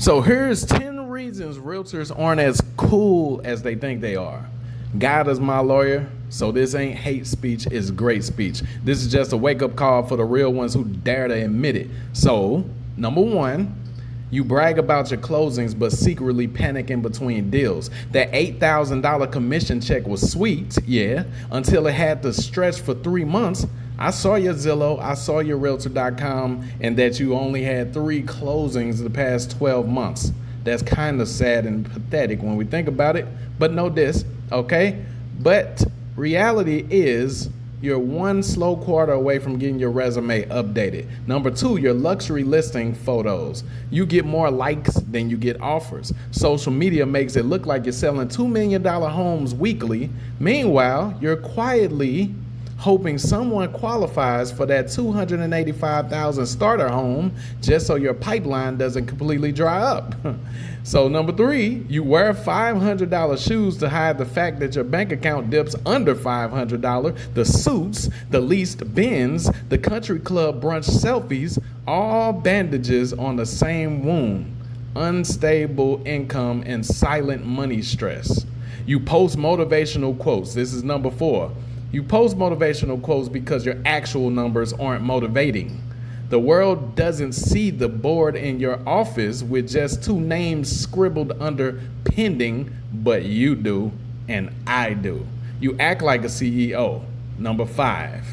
So here's 10 reasons realtors aren't as cool as they think they are. God is my lawyer, so this ain't hate speech, it's great speech. This is just a wake-up call for the real ones who dare to admit it. So, number one, you brag about your closings but secretly panic in between deals. That $8,000 commission check was sweet, yeah, until it had to stretch for 3 months. I saw your Zillow, I saw your realtor.com, and that you only had 3 closings in the past 12 months. That's kind of sad and pathetic when we think about it, but know this, okay? But reality is you're one slow quarter away from getting your resume updated. Number 2, your luxury listing photos. You get more likes than you get offers. Social media makes it look like you're selling $2 million homes weekly. Meanwhile, you're quietly hoping someone qualifies for that $285,000 starter home just so your pipeline doesn't completely dry up. So number 3, you wear $500 shoes to hide the fact that your bank account dips under $500. The suits, the leased Benz, the country club brunch selfies, all bandages on the same wound. Unstable income and silent money stress. You post motivational quotes. This is number 4. You post motivational quotes because your actual numbers aren't motivating. The world doesn't see the board in your office with just 2 names scribbled under pending, but you do and I do. You act like a CEO. Number 5.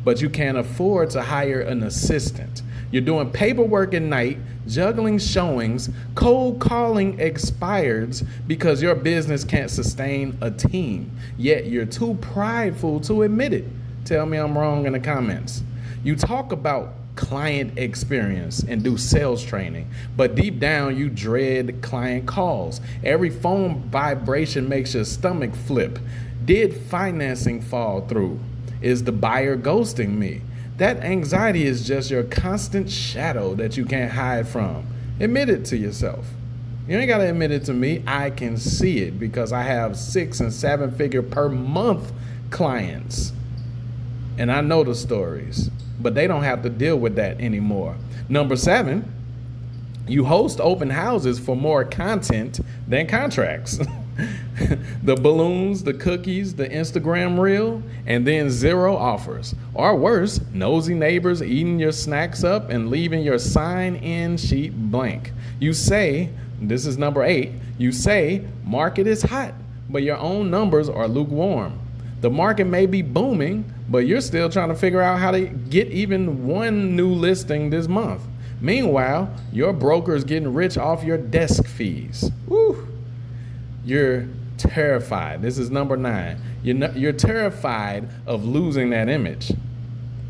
But you can't afford to hire an assistant. You're doing paperwork at night, juggling showings, cold calling expireds because your business can't sustain a team. Yet you're too prideful to admit it. Tell me I'm wrong in the comments. You talk about client experience and do sales training, but deep down you dread client calls. Every phone vibration makes your stomach flip. Did financing fall through? Is the buyer ghosting me? That anxiety is just your constant shadow that you can't hide from. Admit it to yourself. You ain't gotta admit it to me. I can see it because I have 6 and 7 figure per month clients. And I know the stories, but they don't have to deal with that anymore. Number 7, you host open houses for more content than contracts. The balloons, the cookies, the Instagram reel, and then 0 offers. Or worse, nosy neighbors eating your snacks up and leaving your sign-in sheet blank. You say, this is number 8, you say market is hot, but your own numbers are lukewarm. The market may be booming, but you're still trying to figure out how to get even 1 new listing this month. Meanwhile, your broker is getting rich off your desk fees. Woo! You're terrified. This is number 9. You're terrified of losing that image.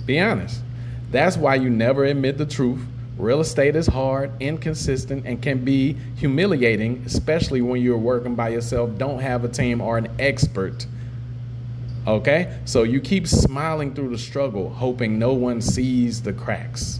Be honest. That's why you never admit the truth. Real estate is hard, inconsistent, and can be humiliating, especially when you're working by yourself, don't have a team, or an expert. Okay? So you keep smiling through the struggle, hoping no one sees the cracks.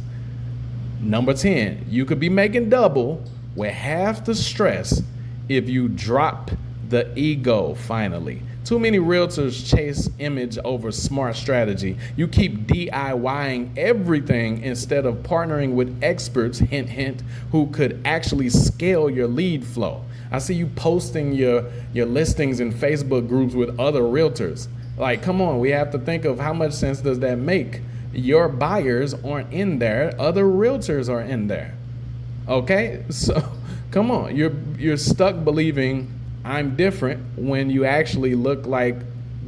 Number 10, you could be making double with half the stress if you drop the ego finally. Too many realtors chase image over smart strategy. You keep DIYing everything instead of partnering with experts, hint, hint, who could actually scale your lead flow. I see you posting your listings in Facebook groups with other realtors. Like, come on, we have to think of how much sense does that make? Your buyers aren't in there, other realtors are in there. Okay, so come on, you're stuck believing I'm different when you actually look like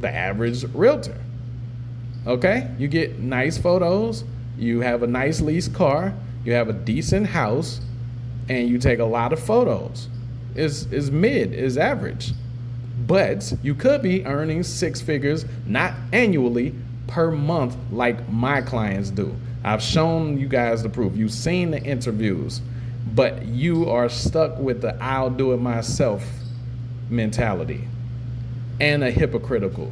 the average realtor. Okay, you get nice photos, you have a nice leased car, you have a decent house, and you take a lot of photos. It's mid, it's average. But you could be earning 6 figures, not annually, per month like my clients do. I've shown you guys the proof. You've seen the interviews, but you are stuck with the I'll do it myself mentality and a hypocritical.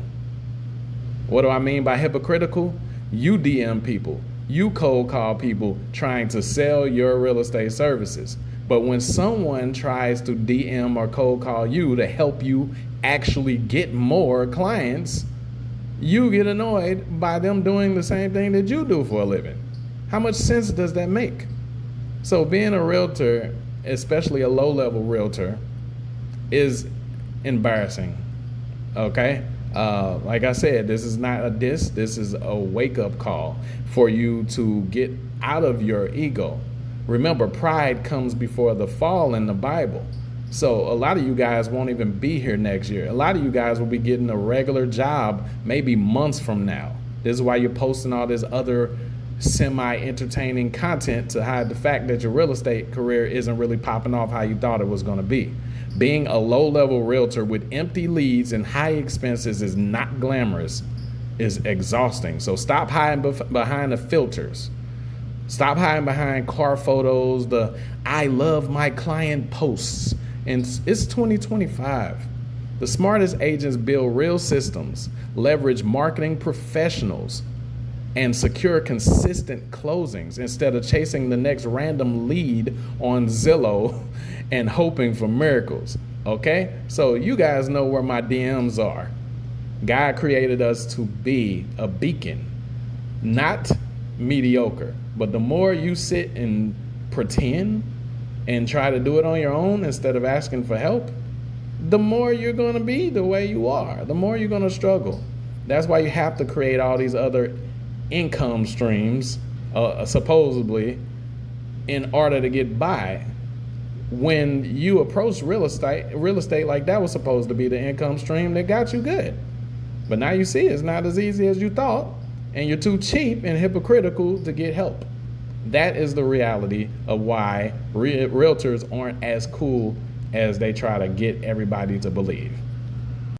What do I mean by hypocritical? You DM people, you cold call people trying to sell your real estate services. But when someone tries to DM or cold call you to help you actually get more clients, you get annoyed by them doing the same thing that you do for a living. How much sense does that make? So being a realtor especially a low-level realtor, is embarrassing. Okay? Like I said, this is not a diss. This is a wake-up call for you to get out of your ego. Remember, pride comes before the fall in the Bible. So a lot of you guys won't even be here next year. A lot of you guys will be getting a regular job maybe months from now. This is why you're posting all this other semi-entertaining content to hide the fact that your real estate career isn't really popping off how you thought it was going to be. Being a low-level realtor with empty leads and high expenses is not glamorous, is exhausting. So stop hiding behind the filters. Stop hiding behind car photos, the I love my client posts. And it's 2025. The smartest agents build real systems, leverage marketing professionals, and secure consistent closings instead of chasing the next random lead on Zillow and hoping for miracles. Okay? So you guys know where my DMs are. God created us to be a beacon, not mediocre. But the more you sit and pretend and try to do it on your own instead of asking for help, the more you're going to be the way you are, the more you're going to struggle. That's why you have to create all these other income streams, supposedly, in order to get by. When you approach real estate like that was supposed to be the income stream that got you good. But now you see it's not as easy as you thought, and you're too cheap and hypocritical to get help. That is the reality of why realtors aren't as cool as they try to get everybody to believe.